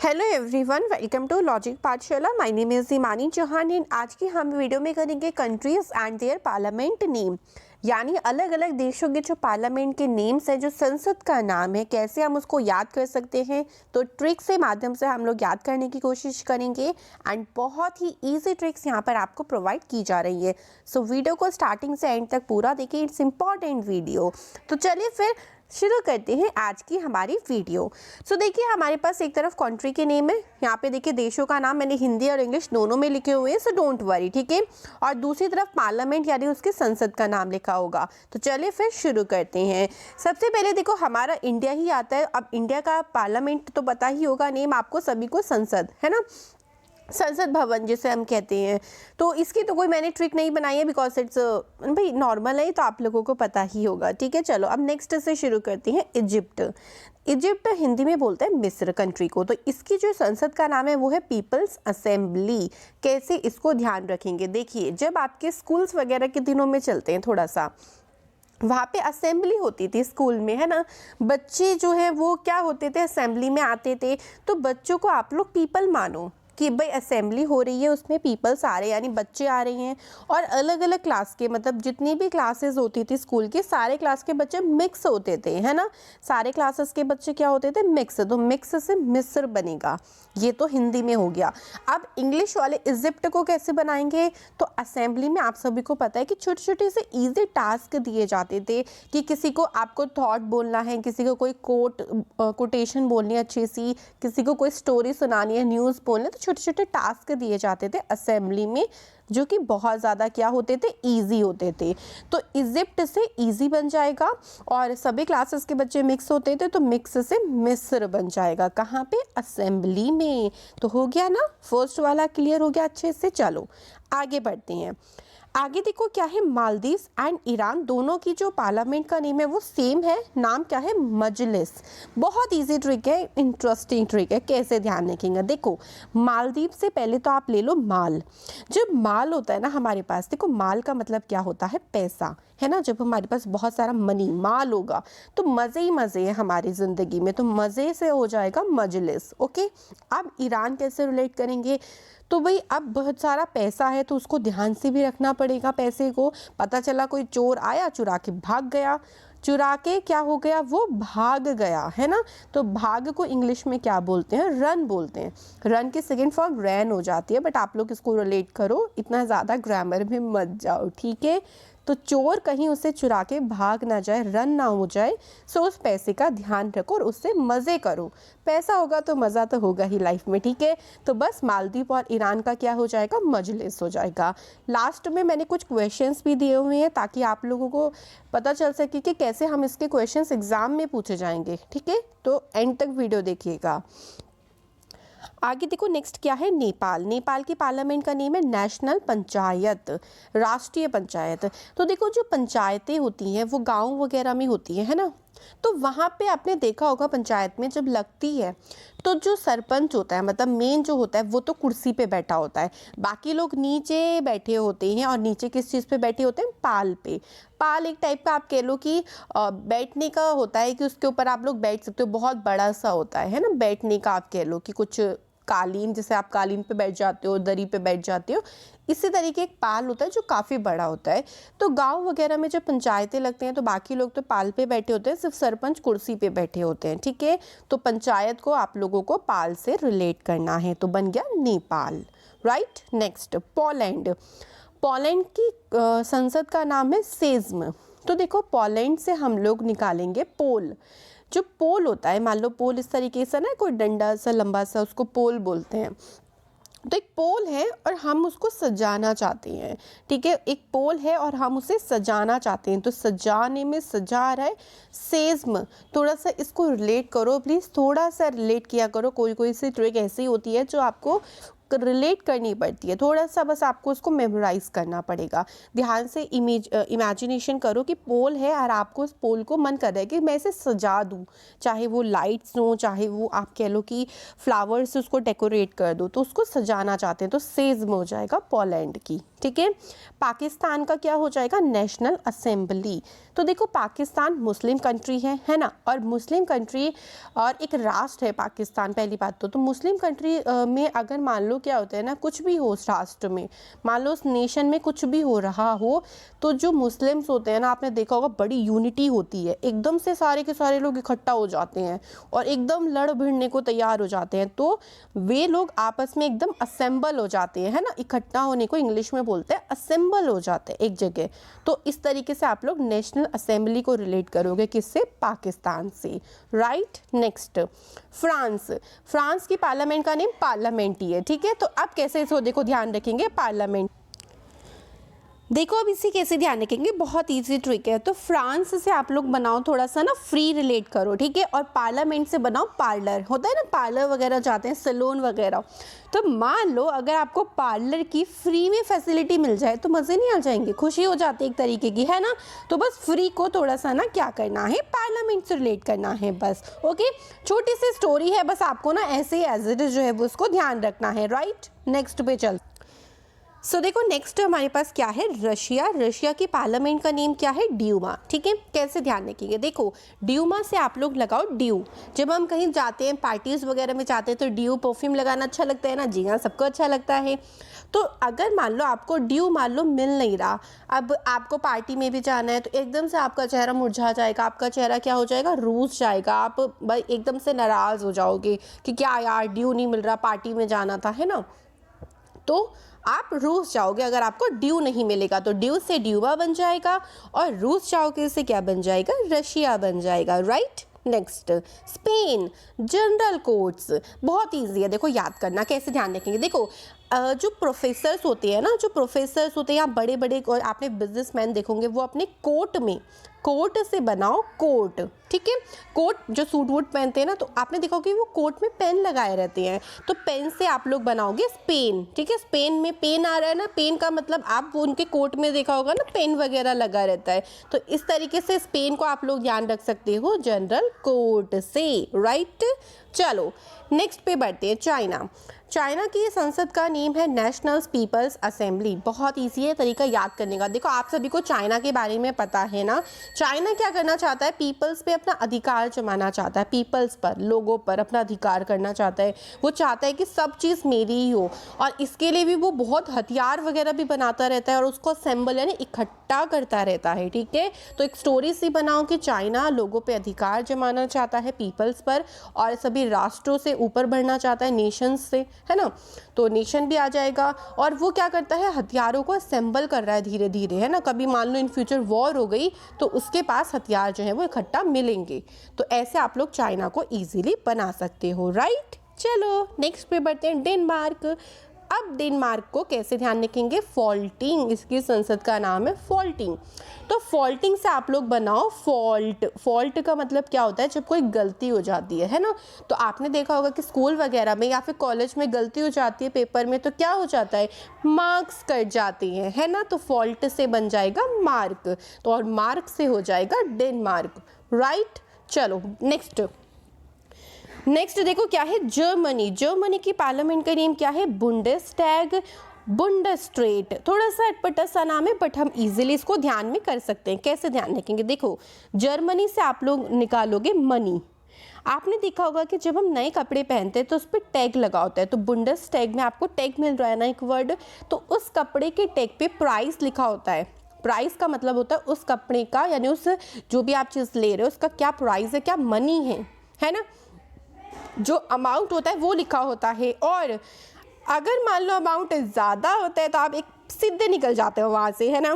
Hello everyone, welcome to logic Pathshala. My name is Himani Chauhan and आज की हम वीडियो में करेंगे countries and their parliament name, यानी अलग अलग देशों के जो पार्लियामेंट के नेम्स है, जो संसद का नाम है, कैसे हम उसको याद कर सकते हैं। तो ट्रिक्स के माध्यम से हम लोग याद करने की कोशिश करेंगे एंड बहुत ही ईजी ट्रिक्स यहाँ पर आपको प्रोवाइड की जा रही है। सो वीडियो को स्टार्टिंग से एंड तक पूरा देखिए, इट्स इम्पॉर्टेंट वीडियो। तो चलिए फिर शुरू करते हैं आज की हमारी वीडियो। सो देखिए, हमारे पास एक तरफ कंट्री के नेम है, यहाँ पे देखिए देशों का नाम मैंने हिंदी और इंग्लिश दोनों में लिखे हुए हैं, सो डोंट वरी, ठीक है। और दूसरी तरफ पार्लियामेंट यानी उसके संसद का नाम लिखा होगा। तो चलिए फिर शुरू करते हैं। सबसे पहले देखो, हमारा इंडिया ही आता है। अब इंडिया का पार्लियामेंट तो पता ही होगा नेम आपको सभी को, संसद है ना, संसद भवन जिसे हम कहते हैं। तो इसकी तो कोई मैंने ट्रिक नहीं बनाई है, बिकॉज इट्स भाई नॉर्मल है, तो आप लोगों को पता ही होगा, ठीक है। चलो अब नेक्स्ट से शुरू करते हैं। इजिप्ट, इजिप्ट हिंदी में बोलते हैं मिस्र कंट्री को। तो इसकी जो संसद का नाम है वो है पीपल्स असेंबली। कैसे इसको ध्यान रखेंगे, देखिए जब आपके स्कूल्स वगैरह के दिनों में चलते हैं, थोड़ा सा वहाँ पे असेंबली होती थी स्कूल में, है ना। बच्चे जो है वो क्या होते थे, असेंबली में आते थे। तो बच्चों को आप लोग पीपल मानो कि भाई असेंबली हो रही है, उसमें पीपल्स आ रहे हैं यानी बच्चे आ रहे हैं। और अलग अलग क्लास के, मतलब जितनी भी क्लासेस होती थी स्कूल के, सारे क्लास के बच्चे मिक्स होते थे, है ना। सारे क्लासेस के बच्चे क्या होते थे, मिक्स। तो मिक्स से मिस्र बनेगा। ये तो हिंदी में हो गया। अब इंग्लिश वाले इजिप्ट को कैसे बनाएंगे, तो असेंबली में आप सभी को पता है कि छोटे छोटे से ईजी टास्क दिए जाते थे कि किसी को आपको थॉट बोलना है, किसी को कोई कोटेशन बोलनी है अच्छी सी, किसी को कोई स्टोरी सुनानी है, न्यूज़ बोलनी है। तो छोटे छोटे टास्क दिए जाते थे असेंबली में, जो कि बहुत ज़्यादा क्या होते थे, इजी होते थे। तो इजिप्ट से इजी बन जाएगा और सभी क्लासेस के बच्चे मिक्स होते थे, तो मिक्स से मिस्र बन जाएगा। कहाँ पे, असेंबली में। तो हो गया ना, फर्स्ट वाला क्लियर हो गया अच्छे से। चलो आगे बढ़ते हैं। आगे देखो क्या है, मालदीव्स एंड ईरान दोनों की जो पार्लियामेंट का नेम है वो सेम है। नाम क्या है, मजलिस। बहुत इजी ट्रिक है, इंटरेस्टिंग ट्रिक है। कैसे ध्यान रखेंगे, देखो मालदीव से पहले तो आप ले लो माल। जब माल होता है ना हमारे पास, देखो माल का मतलब क्या होता है, पैसा, है ना। जब हमारे पास बहुत सारा मनी, माल होगा, तो मज़े ही मज़े हैं हमारी ज़िंदगी में। तो मज़े से हो जाएगा मजलिस। ओके, अब ईरान कैसे रिलेट करेंगे, तो भाई अब बहुत सारा पैसा है, तो उसको ध्यान से भी रखना पड़ेगा पैसे को। पता चला कोई चोर आया, चुरा के भाग गया, चुरा के क्या हो गया, वो भाग गया, है ना। तो भाग को इंग्लिश में क्या बोलते हैं, रन बोलते हैं। रन की सेकेंड फॉर्म रैन हो जाती है, बट आप लोग इसको रिलेट करो, इतना ज़्यादा ग्रामर में मत जाओ, ठीक है। तो चोर कहीं उसे चुरा के भाग ना जाए, रन ना हो जाए। सो उस पैसे का ध्यान रखो और उससे मज़े करो। पैसा होगा तो मज़ा तो होगा ही लाइफ में, ठीक है। तो बस मालदीव और ईरान का क्या हो जाएगा, मजलिस हो जाएगा। लास्ट में मैंने कुछ क्वेश्चंस भी दिए हुए हैं ताकि आप लोगों को पता चल सके कि कैसे हम इसके क्वेश्चंस एग्जाम में पूछे जाएंगे, ठीक है। तो एंड तक वीडियो देखिएगा। आगे देखो नेक्स्ट क्या है, नेपाल। नेपाल की पार्लियामेंट का नेम है नेशनल पंचायत, राष्ट्रीय पंचायत। तो देखो जो पंचायतें होती हैं वो गांव वगैरह में होती है ना। तो वहाँ पे आपने देखा होगा पंचायत में जब लगती है, तो जो सरपंच होता है, मतलब मेन जो होता है, वो तो कुर्सी पे बैठा होता है। बाकी लोग नीचे बैठे होते हैं। और नीचे किस चीज़ पे बैठे होते हैं, पाल पे। पाल एक टाइप का आप कह लो कि बैठने का होता है, कि उसके ऊपर आप लोग बैठ सकते हो। बहुत बड़ा सा होता है ना, बैठने का आप कह लो कि कुछ कालीन, जैसे आप कालीन पे बैठ जाते हो, दरी पे बैठ जाते हो, इसी तरीके एक पाल होता है जो काफ़ी बड़ा होता है। तो गांव वगैरह में जब पंचायतें लगते हैं तो बाकी लोग तो पाल पे बैठे होते हैं, सिर्फ सरपंच कुर्सी पे बैठे होते हैं, ठीक है। तो पंचायत को आप लोगों को पाल से रिलेट करना है, तो बन गया Nepal, right. Next Poland. Poland की संसद का नाम है सेज्म। तो देखो पोलैंड से हम लोग निकालेंगे पोल। जो पोल होता है, मान लो पोल इस तरीके से ना, कोई डंडा सा लंबा सा, उसको पोल बोलते हैं। तो एक पोल है और हम उसको सजाना चाहते हैं, ठीक है। एक पोल है और हम उसे सजाना चाहते हैं, तो सजाने में सजा रहा है, सेज्म। थोड़ा सा इसको रिलेट करो प्लीज़, थोड़ा सा रिलेट किया करो। कोई कोई सी ट्रिक ऐसी होती है जो आपको रिलेट करनी पड़ती है, थोड़ा सा बस आपको उसको मेमोराइज करना पड़ेगा। ध्यान से इमेजिनेशन करो कि पोल है और आपको उस पोल को मन कर रहा है कि मैं इसे सजा दूँ, चाहे वो लाइट्स हो, चाहे वो आप कह लो कि फ्लावर्स से उसको डेकोरेट कर दो, तो उसको सजाना चाहते हैं तो सेज में हो जाएगा पोलैंड की। ठीक है, पाकिस्तान का क्या हो जाएगा? National assembly. तो देखो पाकिस्तान मुस्लिम कंट्री है ना, और मुस्लिम कंट्री और एक राष्ट्र है पाकिस्तान। पहली बात तो मुस्लिम कंट्री में अगर मान लो क्या होता है ना, कुछ भी हो उस राष्ट्र में, मान लो उस नेशन में कुछ भी हो रहा हो, तो जो मुस्लिम्स होते हैं ना, आपने देखा होगा बड़ी यूनिटी होती है, एकदम से सारे के सारे लोग इकट्ठा हो जाते हैं और एकदम लड़ भिड़ने को तैयार हो जाते हैं। तो वे लोग आपस में एकदम असेंबल हो जाते हैं, है ना, इकट्ठा होने को इंग्लिश में बोलते हैं असेंबल हो जाते हैं एक जगह। तो इस तरीके से आप लोग नेशनल असेंबली को रिलेट करोगे, किससे? पाकिस्तान से, राइट। Next, France. फ्रांस की पार्लियामेंट का नेम पार्लियामेंट ही है। ठीक है, तो अब कैसे इसको देखो ध्यान रखेंगे, पार्लियामेंट। देखो अब इसी कैसे ध्यान रखेंगे, बहुत इजी ट्रिक है। तो फ्रांस से आप लोग बनाओ थोड़ा सा ना फ्री रिलेट करो, ठीक है, और पार्लियामेंट से बनाओ पार्लर। होता है ना, पार्लर वगैरह जाते हैं, सैलून वगैरह। तो मान लो अगर आपको पार्लर की फ्री में फैसिलिटी मिल जाए तो मज़े नहीं आ जाएंगे, खुशी हो जाती है एक तरीके की, है ना। तो बस फ्री को थोड़ा सा ना क्या करना है, पार्लियामेंट से रिलेट करना है बस। ओके, छोटी सी स्टोरी है, बस आपको ना ऐसे ही एज इट इज जो है वो उसको ध्यान रखना है, राइट। नेक्स्ट पे चल। सो देखो नेक्स्ट हमारे पास क्या है, रशिया। रशिया की पार्लियामेंट का नेम क्या है? ड्यूमा। ठीक है, कैसे ध्यान रखिएगा, देखो ड्यूमा से आप लोग लगाओ ड्यू। जब हम कहीं जाते हैं, पार्टीज वगैरह में जाते हैं, तो ड्यू परफ्यूम लगाना अच्छा लगता है ना, जी हाँ, सबको अच्छा लगता है। तो अगर मान लो आपको ड्यू मान लो मिल नहीं रहा, अब आपको पार्टी में भी जाना है, तो एकदम से आपका चेहरा मुरझा जाएगा, आपका चेहरा क्या हो जाएगा, रूस जाएगा, आप भाई एकदम से नाराज़ हो जाओगे कि क्या यार ड्यू नहीं मिल रहा, पार्टी में जाना था, है ना। तो आप रूस जाओगे, अगर आपको ड्यू नहीं मिलेगा तो ड्यू से ड्यूबा बन जाएगा, और रूस जाओगे से क्या बन जाएगा, रशिया बन जाएगा, right. Next, Spain. General courts बहुत इजी है, देखो याद करना, कैसे ध्यान रखेंगे। देखो जो प्रोफेसर्स होते हैं ना, जो प्रोफेसर्स होते हैं या बड़े बड़े, और आपने बिजनेसमैन देखोगे वो अपने कोट में, कोट से बनाओ कोट। ठीक है, कोट जो सूट वूट पहनते हैं ना, तो आपने देखा कि वो कोट में पेन लगाए रहते हैं, तो पेन से आप लोग बनाओगे स्पेन। ठीक है, स्पेन में पेन आ रहा है ना, पेन का मतलब आप उनके कोट में देखा होगा ना, पेन वगैरह लगा रहता है। तो इस तरीके से स्पेन को आप लोग ध्यान रख सकते हो जनरल कोर्ट से, राइट। चलो नेक्स्ट पे बढ़ते हैं, चाइना। चाइना की संसद का नेम है नेशनल पीपल्स असेंबली। बहुत इजी है तरीका याद करने का। देखो आप सभी को चाइना के बारे में पता है ना, चाइना क्या करना चाहता है, पीपल्स पे अपना अधिकार जमाना चाहता है, पीपल्स पर, लोगों पर अपना अधिकार करना चाहता है। वो चाहता है कि सब चीज़ मेरी ही हो, और इसके लिए भी वो बहुत हथियार वगैरह भी बनाता रहता है और उसको असेंबल यानी इकट्ठा करता रहता है। ठीक है, तो एक स्टोरी सी बनाओ कि चाइना लोगों पे अधिकार जमाना चाहता है, पीपल्स पर, और सभी राष्ट्रों से ऊपर बढ़ना चाहता है, नेशंस से, है ना। तो नेशन भी आ जाएगा, और वो क्या करता है, हथियारों को असेंबल कर रहा है धीरे धीरे, है ना। कभी मान लो इन फ्यूचर वॉर हो गई तो उसके पास हथियार जो है वो इकट्ठा मिलेंगे। तो ऐसे आप लोग चाइना को इजीली बना सकते हो, राइट। चलो नेक्स्ट पे बढ़ते हैं, डेनमार्क। अब डेनमार्क को कैसे ध्यान रखेंगे, फॉल्टिंग, इसकी संसद का नाम है फॉल्टिंग। तो फॉल्टिंग से आप लोग बनाओ फॉल्ट। फॉल्ट का मतलब क्या होता है, जब कोई गलती हो जाती है ना। तो आपने देखा होगा कि स्कूल वगैरह में या फिर कॉलेज में गलती हो जाती है पेपर में, तो क्या हो जाता है, मार्क्स कट जाते हैं, है ना। तो फॉल्ट से बन जाएगा मार्क, तो और मार्क से हो जाएगा डेनमार्क, राइट। चलो नेक्स्ट देखो क्या है, जर्मनी। जर्मनी की पार्लियामेंट का नेम क्या है, बुंडेस्टैग, बुंडेस्ट्रेट। थोड़ा सा अटपटा सा नाम है, बट हम इजीली इसको ध्यान में कर सकते हैं। कैसे ध्यान रखेंगे, देखो जर्मनी से आप लोग निकालोगे मनी। आपने देखा होगा कि जब हम नए कपड़े पहनते हैं तो उस पर टैग लगा होता है, तो बुंडेस्टैग में आपको टैग मिल रहा है ना, एक वर्ड, तो उस कपड़े के टैग पे प्राइस लिखा होता है। प्राइस का मतलब होता है उस कपड़े का, यानी उस जो भी आप चीज़ ले रहे हो उसका क्या प्राइस है, क्या मनी है ना, जो अमाउंट होता है वो लिखा होता है। और अगर मान लो अमाउंट ज़्यादा होता है तो आप एक सीधे निकल जाते हो वहाँ से, है ना,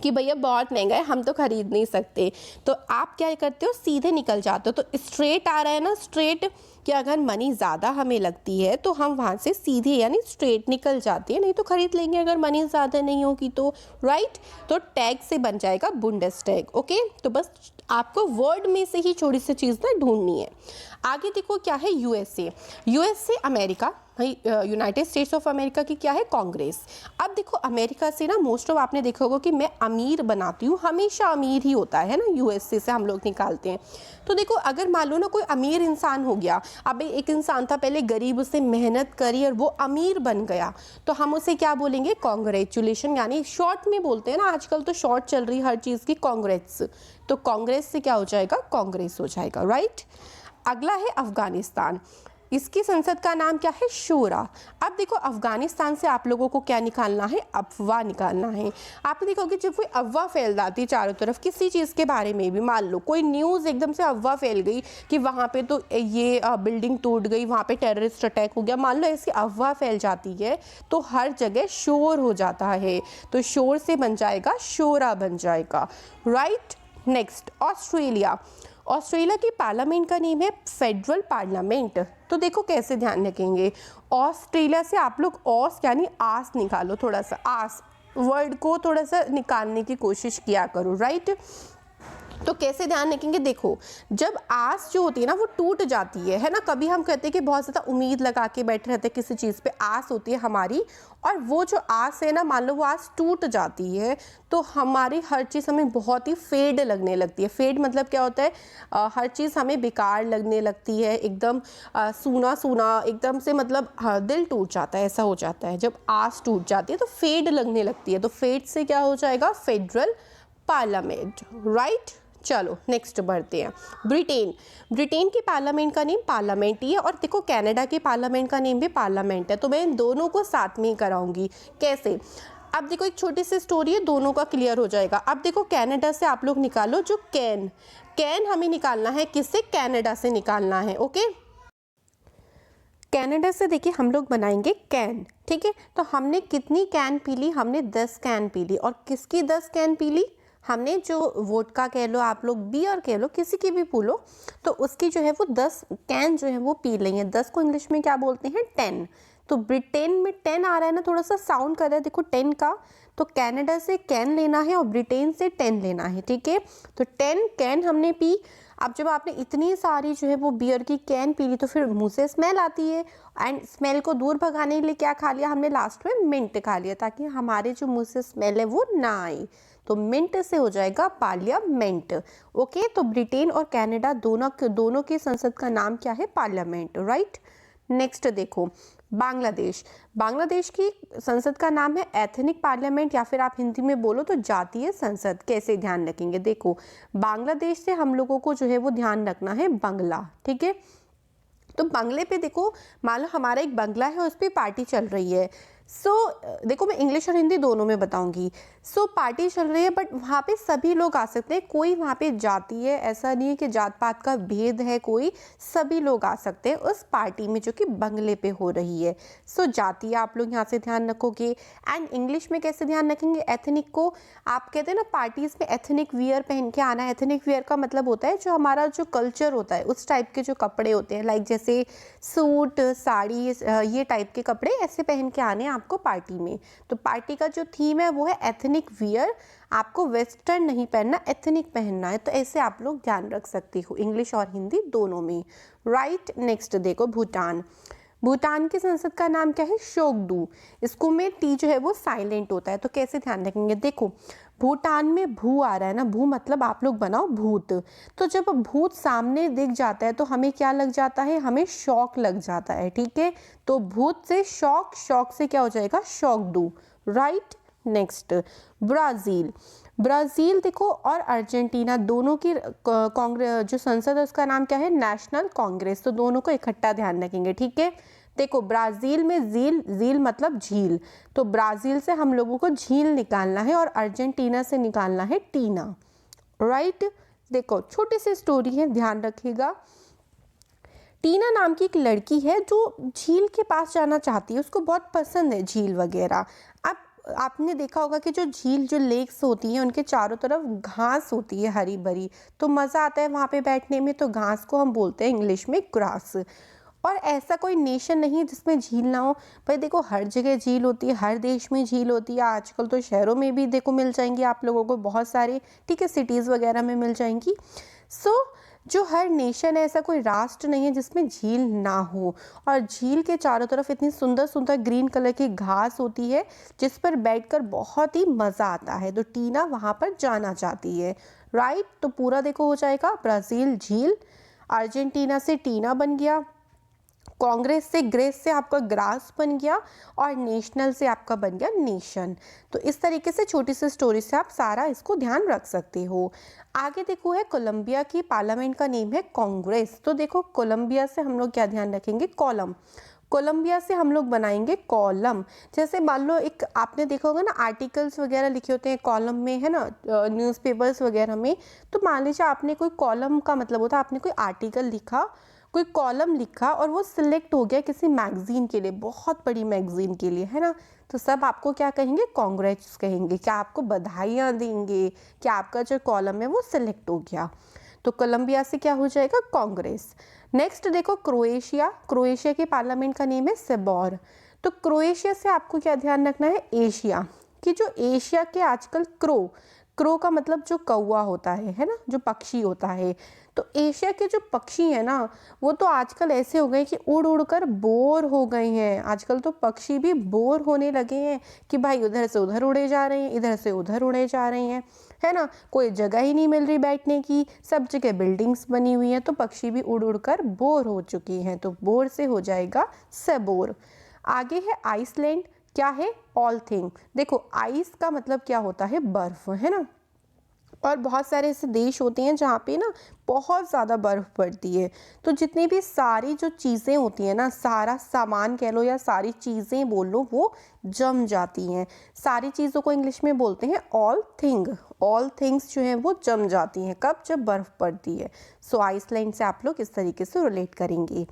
कि भैया बहुत महंगा है, हम तो खरीद नहीं सकते। तो आप क्या करते हो, सीधे निकल जाते हो। तो स्ट्रेट आ रहा है ना, स्ट्रेट, कि अगर मनी ज़्यादा हमें लगती है तो हम वहाँ से सीधे यानी स्ट्रेट निकल जाते हैं, नहीं तो खरीद लेंगे अगर मनी ज़्यादा नहीं होगी तो, राइट। तो टैग से बन जाएगा बुंडेसटैग। ओके, तो बस आपको वर्ड में से ही छोटी सी चीज़ ना ढूंढनी है। आगे देखो क्या है, यूएसए। यूएसए अमेरिका, भाई यूनाइटेड स्टेट्स ऑफ अमेरिका की क्या है, कांग्रेस। अब देखो अमेरिका से ना मोस्ट ऑफ आपने देखा होगा कि मैं अमीर बनाती हूँ, हमेशा अमीर ही होता है ना, यूएसए से हम लोग निकालते हैं। तो देखो अगर मान लो ना कोई अमीर इंसान हो गया, अब एक इंसान था पहले गरीब, उसने मेहनत करी और वो अमीर बन गया, तो हम उसे क्या बोलेंगे, कॉन्ग्रेचुलेशन, यानी शॉर्ट में बोलते हैं ना, आजकल तो शॉर्ट चल रही हर चीज़ की, कांग्रेस। तो कांग्रेस से क्या हो जाएगा, कांग्रेस हो जाएगा, राइट। अगला है अफगानिस्तान। इसकी संसद का नाम क्या है, शूरा। अब देखो अफगानिस्तान से आप लोगों को क्या निकालना है, अफवाह निकालना है। आपने देखोगे जब कोई अफवाह फैल जाती है चारों तरफ किसी चीज़ के बारे में भी, मान लो कोई न्यूज़ एकदम से अफवाह फैल गई कि वहाँ पे तो ये बिल्डिंग टूट गई, वहाँ पे टेररिस्ट अटैक हो गया, मान लो ऐसी अफवाह फैल जाती है तो हर जगह शोर हो जाता है, तो शोर से बन जाएगा शोरा बन जाएगा, राइट। Next Australia. ऑस्ट्रेलिया की पार्लियामेंट का नेम है फेडरल पार्लियामेंट। तो देखो कैसे ध्यान रखेंगे, ऑस्ट्रेलिया से आप लोग ऑस यानी आस निकालो, थोड़ा सा आस वर्ड को थोड़ा सा निकालने की कोशिश किया करो, राइट। तो कैसे ध्यान रखेंगे, देखो जब आस जो होती है ना वो टूट जाती है ना, कभी हम कहते हैं कि बहुत ज़्यादा उम्मीद लगा के बैठे रहते हैं किसी चीज़ पे, आस होती है हमारी, और वो जो आस है ना, मान लो वो आस टूट जाती है तो हमारी हर चीज़ हमें बहुत ही फेड लगने लगती है। फेड मतलब क्या होता है, हर चीज़ हमें बेकार लगने लगती है, एकदम सूना सूना एकदम से, मतलब दिल टूट जाता है, ऐसा हो जाता है जब आस टूट जाती है, तो फेड लगने लगती है। तो फेड से क्या हो जाएगा, फेडरल पार्लियामेंट, राइट। चलो नेक्स्ट बढ़ते हैं, ब्रिटेन। ब्रिटेन की पार्लियामेंट का नेम पार्लियामेंट ही है, और देखो कनाडा की पार्लियामेंट का नेम भी पार्लियामेंट है, तो मैं इन दोनों को साथ में ही कराऊंगी। कैसे, अब देखो एक छोटी सी स्टोरी है, दोनों का क्लियर हो जाएगा। अब देखो कनाडा से आप लोग निकालो जो कैन हमें निकालना है, किससे, कनाडा से निकालना है, ओके। कनाडा से देखिए हम लोग बनाएंगे कैन, ठीक है। तो हमने कितनी कैन पी ली, हमने 10 कैन पी ली, और किसकी 10 कैन पी ली, हमने जो वोडका कह लो, आप लोग बियर कह लो, किसी की भी पूलो, तो उसकी जो है वो 10 कैन जो है वो पी ली है। 10 को इंग्लिश में क्या बोलते हैं, 10। तो ब्रिटेन में 10 आ रहा है ना, थोड़ा सा साउंड कर रहा है देखो 10 का, तो कनाडा से कैन लेना है और ब्रिटेन से 10 लेना है, ठीक है। तो 10 कैन हमने पी। अब जब आपने इतनी सारी जो है वो बियर की कैन पी ली तो फिर मुंह से स्मेल आती है, एंड स्मेल को दूर भगाने के लिए क्या खा लिया हमने, लास्ट में मिंट खा लिया, ताकि हमारे जो मुंह से स्मेल है वो ना आए। तो मिंट से हो जाएगा पार्लियामेंट, ओके। तो ब्रिटेन और कनाडा दोनों के संसद का नाम क्या है, पार्लियामेंट, राइट। नेक्स्ट देखो बांग्लादेश। बांग्लादेश की संसद का नाम है एथनिक पार्लियामेंट, या फिर आप हिंदी में बोलो तो जातीय संसद। कैसे ध्यान रखेंगे, देखो बांग्लादेश से हम लोगों को जो है वो ध्यान रखना है बंगला, ठीक है। तो बंगले पे देखो, मान लो हमारा एक बंगला है, उस पर पार्टी चल रही है। देखो मैं इंग्लिश और हिंदी दोनों में बताऊंगी। पार्टी चल रही है, बट वहाँ पे सभी लोग आ सकते हैं, कोई वहाँ पे जाति है ऐसा नहीं है कि जात पात का भेद है कोई, सभी लोग आ सकते हैं उस पार्टी में जो कि बंगले पे हो रही है। जाति आप लोग यहाँ से ध्यान रखोगे। एंड इंग्लिश में कैसे ध्यान रखेंगे, एथनिक को आप कहते हैं ना, पार्टीज में एथनिक वियर पहन के आना है। एथनिक वियर का मतलब होता है जो हमारा जो कल्चर होता है उस टाइप के जो कपड़े होते हैं, लाइक जैसे सूट साड़ी, ये टाइप के कपड़े ऐसे पहन के आने आपको पार्टी में। तो पार्टी का जो थीम है वो है एथनिक वियर, आपको वेस्टर्न नहीं पहनना, एथनिक पहनना है। तो ऐसे आप लोग ध्यान रख सकते हो, इंग्लिश और हिंदी दोनों में, राइट। नेक्स्ट देखो भूटान। भूटान की संसद का नाम क्या है, शोगडू। इसको में टी जो है वो साइलेंट होता है। तो कैसे ध्यान रखेंगे, देखो भूटान में भू आ रहा है ना, भू मतलब आप लोग बनाओ भूत। तो जब भूत सामने दिख जाता है तो हमें क्या लग जाता है, हमें शौक लग जाता है, ठीक है। तो भूत से शौक, शौक से क्या हो जाएगा, शौकडू, राइट। Next Brazil. ब्राज़ील देखो और अर्जेंटीना दोनों की कांग्रेस जो संसद है उसका नाम क्या है, नेशनल कांग्रेस। तो दोनों को इकट्ठा ध्यान रखेंगे, ठीक है। देखो ब्राज़ील में झील मतलब झील, तो ब्राज़ील से हम लोगों को झील निकालना है और अर्जेंटीना से निकालना है टीना, राइट। देखो छोटी सी स्टोरी है, ध्यान रखिएगा। टीना नाम की एक लड़की है जो झील के पास जाना चाहती है, उसको बहुत पसंद है झील वगैरह। अब आपने देखा होगा कि जो झील, जो लेक्स होती हैं, उनके चारों तरफ घास होती है हरी भरी, तो मज़ा आता है वहाँ पे बैठने में। तो घास को हम बोलते हैं इंग्लिश में ग्रास। और ऐसा कोई नेशन नहीं है जिसमें झील ना हो। भाई देखो, हर जगह झील होती है, हर देश में झील होती है। आजकल तो शहरों में भी देखो मिल जाएंगी आप लोगों को बहुत सारे, ठीक है, सिटीज़ वगैरह में मिल जाएंगी। सो जो हर नेशन है, ऐसा कोई राष्ट्र नहीं है जिसमें झील ना हो। और झील के चारों तरफ इतनी सुंदर सुंदर ग्रीन कलर की घास होती है जिस पर बैठकर बहुत ही मज़ा आता है। तो टीना वहाँ पर जाना चाहती है, राइट। तो पूरा देखो हो जाएगा ब्राज़ील झील, अर्जेंटीना से टीना बन गया, कांग्रेस से ग्रेस से आपका ग्रास बन गया, और नेशनल से आपका बन गया नेशन। तो इस तरीके से छोटी सी स्टोरी से आप सारा इसको ध्यान रख सकते हो। आगे देखो है कोलंबिया की पार्लियामेंट का नेम है कांग्रेस। तो देखो कोलंबिया से हम लोग क्या ध्यान रखेंगे, कॉलम। कोलंबिया से हम लोग बनाएंगे कॉलम। जैसे मान लो एक आपने देखा होगा ना, आर्टिकल्स वगैरह लिखे होते हैं कॉलम में, है ना, न्यूज़पेपर्स वगैरह में। तो मान लीजिए आपने कोई कॉलम का मतलब होता है आपने कोई आर्टिकल लिखा, कोई कॉलम लिखा, और वो सिलेक्ट हो गया किसी मैगजीन के लिए, बहुत बड़ी मैगजीन के लिए, है ना। तो सब आपको क्या कहेंगे, कांग्रेस कहेंगे, क्या आपको बधाइयाँ देंगे कि आपका जो कॉलम है वो सिलेक्ट हो गया। तो कोलंबिया से क्या हो जाएगा, कांग्रेस। नेक्स्ट देखो क्रोएशिया। क्रोएशिया के पार्लियामेंट का नेम है सेबोर। तो क्रोएशिया से आपको क्या ध्यान रखना है, एशिया, कि जो एशिया के आजकल क्रो का मतलब जो कौवा होता है ना, जो पक्षी होता है। तो एशिया के जो पक्षी हैं ना, वो तो आजकल ऐसे हो गए कि उड़ उड़ कर बोर हो गए हैं। आजकल तो पक्षी भी बोर होने लगे हैं कि भाई उधर से उधर उड़े जा रहे हैं, इधर से उधर उड़े जा रहे हैं, है ना। कोई जगह ही नहीं मिल रही बैठने की, सब जगह बिल्डिंग्स बनी हुई हैं, तो पक्षी भी उड़ उड़ कर बोर हो चुके हैं। तो बोर से हो जाएगा सेबोर। आगे है आइसलैंड। क्या है, ऑल थिंग। देखो आइस का मतलब क्या होता है, बर्फ, है ना। और बहुत सारे ऐसे देश होते हैं जहाँ पे ना बहुत ज़्यादा बर्फ़ पड़ती है। तो जितनी भी सारी जो चीज़ें होती हैं ना, सारा सामान कह लो या सारी चीज़ें बोल लो, वो जम जाती हैं। सारी चीज़ों को इंग्लिश में बोलते हैं ऑल थिंग। ऑल थिंग्स जो हैं वो जम जाती हैं, कब, जब बर्फ़ पड़ती है। सो आइसलैंड से आप लोग इस तरीके से रिलेट करेंगे।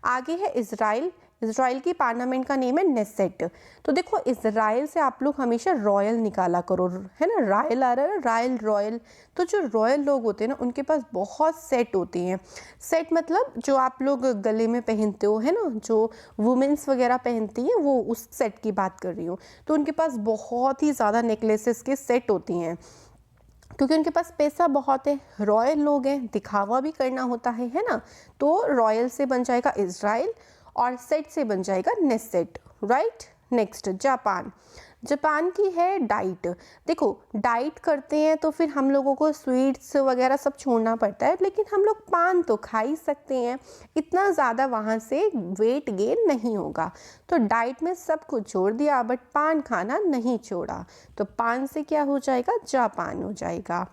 आगे है इज़राइल। इज़राइल की पार्लियामेंट का नेम है नेसेट। तो देखो इज़राइल से आप लोग हमेशा रॉयल निकाला करो, है ना, रायल आ रहा है ना, रायल रॉयल। तो जो रॉयल लोग होते हैं ना, उनके पास बहुत सेट होते हैं। सेट मतलब जो आप लोग गले में पहनते हो, है ना, जो वुमेन्स वगैरह पहनती हैं, वो उस सेट की बात कर रही हूँ। तो उनके पास बहुत ही ज़्यादा नेकलेसेस के सेट होती हैं, क्योंकि उनके पास पैसा बहुत है, रॉयल लोग हैं, दिखावा भी करना होता है ना। तो रॉयल से बन जाएगा इज़राइल, और सेट से बन जाएगा Knesset, right. Next Japan. Japan की है डाइट। देखो डाइट करते हैं तो फिर हम लोगों को स्वीट्स वगैरह सब छोड़ना पड़ता है, लेकिन हम लोग पान तो खा ही सकते हैं, इतना ज़्यादा वहाँ से वेट गेन नहीं होगा। तो डाइट में सब कुछ छोड़ दिया, बट पान खाना नहीं छोड़ा। तो पान से क्या हो जाएगा, जापान हो जाएगा।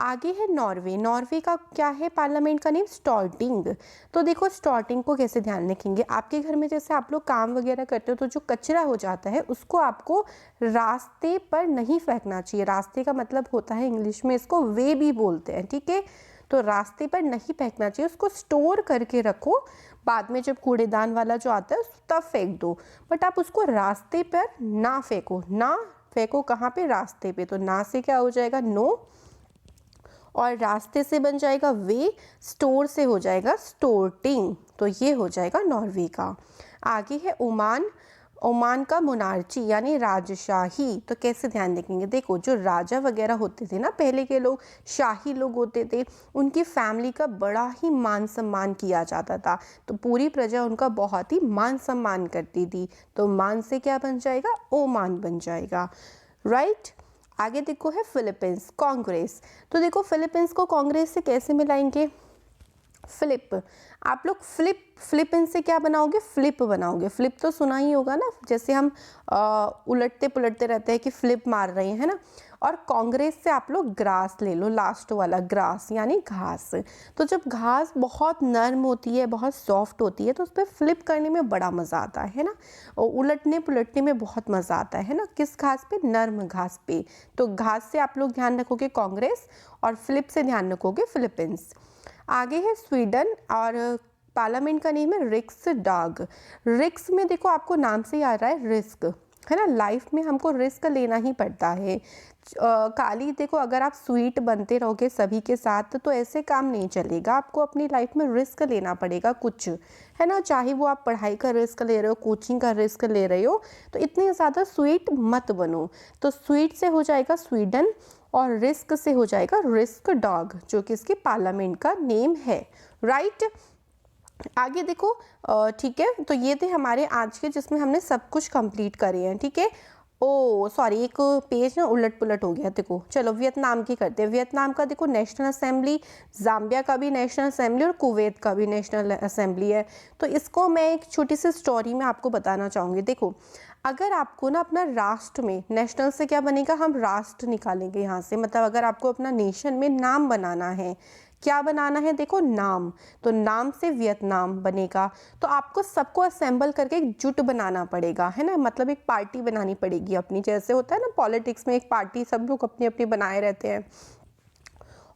आगे है नॉर्वे। नॉर्वे का क्या है पार्लियामेंट का नेम, स्टॉर्टिंग। तो देखो स्टॉर्टिंग को कैसे ध्यान रखेंगे, आपके घर में जैसे आप लोग काम वगैरह करते हो तो जो कचरा हो जाता है उसको आपको रास्ते पर नहीं फेंकना चाहिए। रास्ते का मतलब होता है इंग्लिश में इसको वे भी बोलते हैं, ठीक है। तो रास्ते पर नहीं फेंकना चाहिए, उसको स्टोर करके रखो, बाद में जब कूड़ेदान वाला जो आता है तब फेंक दो, बट आप उसको रास्ते पर ना फेंको। ना फेंको कहाँ पे, रास्ते पे। तो ना से क्या हो जाएगा, नो, और रास्ते से बन जाएगा वे, स्टोर से हो जाएगा स्टोर्टिंग। तो ये हो जाएगा नॉर्वे का। आगे है ओमान। ओमान का मोनार्ची यानी राजशाही। तो कैसे ध्यान रखेंगे, देखो जो राजा वगैरह होते थे ना, पहले के लोग शाही लोग होते थे, उनकी फैमिली का बड़ा ही मान सम्मान किया जाता था। तो पूरी प्रजा उनका बहुत ही मान सम्मान करती थी। तो मान से क्या बन जाएगा, ओमान बन जाएगा, राइट। आगे देखो है फिलीपींस, कांग्रेस। तो देखो फिलीपींस को कांग्रेस से कैसे मिलाएंगे, फ्लिप। आप लोग फिलीपींस से क्या बनाओगे, फ्लिप बनाओगे। फ्लिप तो सुना ही होगा ना, जैसे हम उलटते पुलटते रहते हैं कि फ्लिप मार रहे हैं, है ना। और कांग्रेस से आप लोग ग्रास ले लो, लास्ट वाला ग्रास यानी घास। तो जब घास बहुत नर्म होती है, बहुत सॉफ्ट होती है, तो उस पर फ्लिप करने में बड़ा मज़ा आता है ना, और उलटने पुलटने में बहुत मज़ा आता है ना। किस घास पे, नर्म घास पे। तो घास से आप लोग ध्यान रखोगे कांग्रेस, और फ्लिप से ध्यान रखोगे फिलीपींस। आगे है स्वीडन, और पार्लियामेंट का नेम है रिक्सडाग। रिक्स में देखो आपको नाम से ही आ रहा है रिस्क, है ना। लाइफ में हमको रिस्क लेना ही पड़ता है। खाली देखो अगर आप स्वीट बनते रहोगे सभी के साथ तो ऐसे काम नहीं चलेगा। आपको अपनी लाइफ में रिस्क लेना पड़ेगा कुछ, है ना। चाहे वो आप पढ़ाई का रिस्क ले रहे हो, कोचिंग का रिस्क ले रहे हो, तो इतने ज़्यादा स्वीट मत बनो। तो स्वीट से हो जाएगा स्वीडन और रिस्क से हो जाएगा रिस्क डॉग, जो कि इसके पार्लियामेंट का नेम है, राइट। आगे देखो, ठीक है। तो ये थे हमारे आज के, जिसमें हमने सब कुछ कंप्लीट करे हैं, ठीक है। ओ सॉरी, एक पेज ना उलट पुलट हो गया। देखो चलो वियतनाम की करते हैं। वियतनाम का देखो नेशनल असेंबली, जाम्बिया का भी नेशनल असेंबली और कुवैत का भी नेशनल असेंबली है। तो इसको मैं एक छोटी सी स्टोरी में आपको बताना चाहूँगी। देखो अगर आपको ना अपना राष्ट्र में, नेशनल से क्या बनेगा, हम राष्ट्र निकालेंगे यहाँ से, मतलब अगर आपको अपना नेशन में नाम बनाना है, क्या बनाना है, देखो नाम, तो नाम से वियतनाम बनेगा। तो आपको सबको असेंबल करके एक जुट बनाना पड़ेगा, है ना। मतलब एक पार्टी बनानी पड़ेगी अपनी, जैसे होता है ना पॉलिटिक्स में एक पार्टी सब लोग अपनी अपनी बनाए रहते हैं,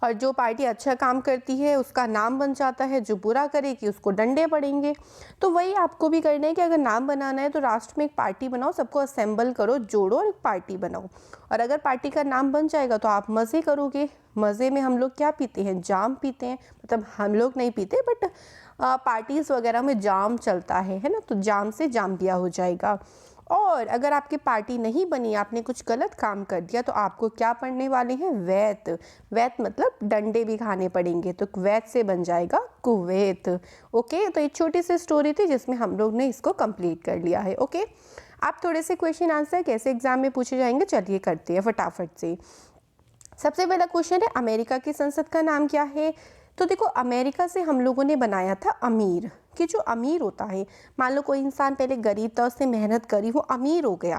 और जो पार्टी अच्छा काम करती है उसका नाम बन जाता है, जो बुरा करेगी उसको डंडे पड़ेंगे। तो वही आपको भी करना है कि अगर नाम बनाना है तो राष्ट्र में एक पार्टी बनाओ, सबको असेंबल करो, जोड़ो और एक पार्टी बनाओ। और अगर पार्टी का नाम बन जाएगा तो आप मज़े करोगे। मज़े में हम लोग क्या पीते हैं, जाम पीते हैं, मतलब हम लोग नहीं पीते बट पार्टीज़ वगैरह में जाम चलता है ना। तो जाम से जाम्बिया हो जाएगा। और अगर आपकी पार्टी नहीं बनी, आपने कुछ गलत काम कर दिया, तो आपको क्या पढ़ने वाले हैं, वैत। वैत मतलब डंडे भी खाने पड़ेंगे, तो वैत से बन जाएगा कुवैत। ओके, तो एक छोटी सी स्टोरी थी जिसमें हम लोग ने इसको कंप्लीट कर लिया है। ओके, आप थोड़े से क्वेश्चन आंसर कैसे एग्जाम में पूछे जाएंगे, चलिए करते हैं फटाफट से। सबसे पहला क्वेश्चन है, अमेरिका की संसद का नाम क्या है। तो देखो अमेरिका से हम लोगों ने बनाया था अमीर, कि जो अमीर होता है, मान लो कोई इंसान पहले गरीब था, उसने मेहनत करी, वो अमीर हो गया,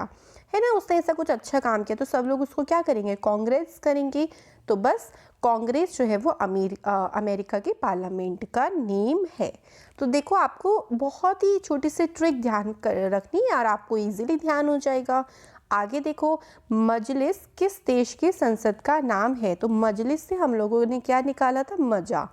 है ना, उसने ऐसा कुछ अच्छा काम किया, तो सब लोग उसको क्या करेंगे, कांग्रेस करेंगे। तो बस कांग्रेस जो है वो अमेरिका की पार्लियामेंट का नेम है। तो देखो आपको बहुत ही छोटी सी ट्रिक ध्यान रखनी है और आपको इजीली ध्यान हो जाएगा। आगे देखो, मजलिस किस देश की संसद का नाम है। तो मजलिस से हम लोगों ने क्या निकाला था, मज़ा,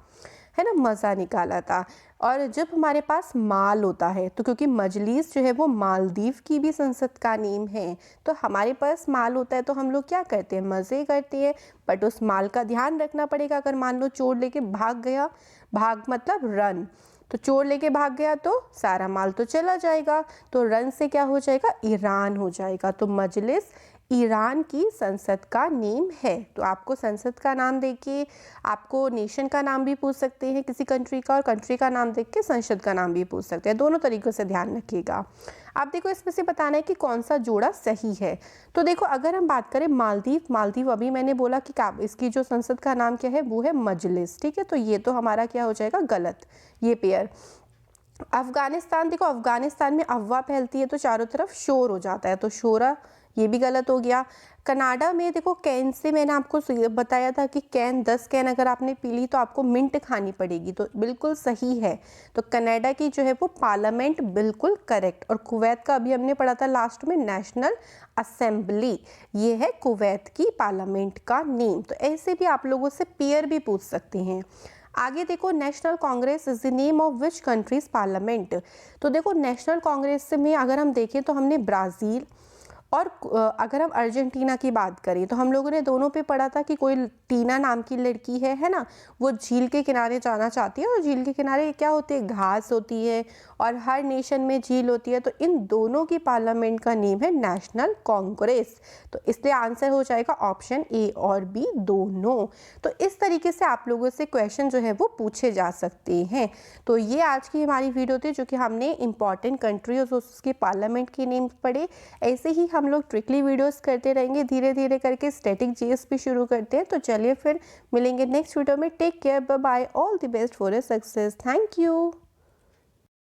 है ना, मज़ा निकाला था। और जब हमारे पास माल होता है, तो क्योंकि मजलिस जो है वो मालदीव की भी संसद का नेम है, तो हमारे पास माल होता है तो हम लोग क्या करते हैं, मज़े करते हैं। बट उस माल का ध्यान रखना पड़ेगा। अगर मान लो चोर लेके भाग गया, भाग मतलब रन, तो चोर लेके भाग गया तो सारा माल तो चला जाएगा, तो रन से क्या हो जाएगा, ईरान हो जाएगा। तो मजलिस ईरान की संसद का नेम है। तो आपको संसद का नाम देके आपको नेशन का नाम भी पूछ सकते हैं किसी कंट्री का, और कंट्री का नाम देख के संसद का नाम भी पूछ सकते हैं। दोनों तरीक़ों से ध्यान रखिएगा। आप देखो इसमें से बताना है कि कौन सा जोड़ा सही है। तो देखो अगर हम बात करें मालदीव, मालदीव अभी मैंने बोला कि इसकी जो संसद का नाम क्या है वो है मजलिस, ठीक है। तो ये तो हमारा क्या हो जाएगा, गलत, ये पेयर। अफगानिस्तान, देखो अफगानिस्तान में अफवाह फैलती है तो चारों तरफ शोर हो जाता है, तो शोरा, ये भी गलत हो गया। कनाडा में देखो कैन से मैंने आपको बताया था कि कैन 10 कैन अगर आपने पी ली तो आपको मिंट खानी पड़ेगी, तो बिल्कुल सही है। तो कनाडा की जो है वो पार्लियामेंट बिल्कुल करेक्ट। और कुवैत का अभी हमने पढ़ा था लास्ट में, नेशनल असेंबली, ये है कुवैत की पार्लियामेंट का नेम। तो ऐसे भी आप लोगों से पेयर भी पूछ सकते हैं। आगे देखो, national Congress is the name of which countries parliament. तो देखो नेशनल कांग्रेस में अगर हम देखें तो हमने ब्राज़ील और अगर हम अर्जेंटीना की बात करें तो हम लोगों ने दोनों पे पढ़ा था कि कोई टीना नाम की लड़की है ना, वो झील के किनारे जाना चाहती है, और झील के किनारे क्या होती है, घास होती है, और हर नेशन में झील होती है। तो इन दोनों की पार्लियामेंट का नेम है नेशनल कांग्रेस। तो इसलिए आंसर हो जाएगा ऑप्शन ए और बी दोनों। तो इस तरीके से आप लोगों से क्वेश्चन जो है वो पूछे जा सकते हैं। तो ये आज की हमारी वीडियो थी, जो कि हमने इंपॉर्टेंट कंट्रीज उसके पार्लियामेंट के नेम पढ़े। ऐसे ही हम लोग ट्रिकली वीडियोस करते रहेंगे, धीरे धीरे करके स्टैटिक जीएस भी शुरू करते हैं। तो चलिए फिर मिलेंगे नेक्स्ट वीडियो में। Take care, bye bye, all the best for your success, thank you.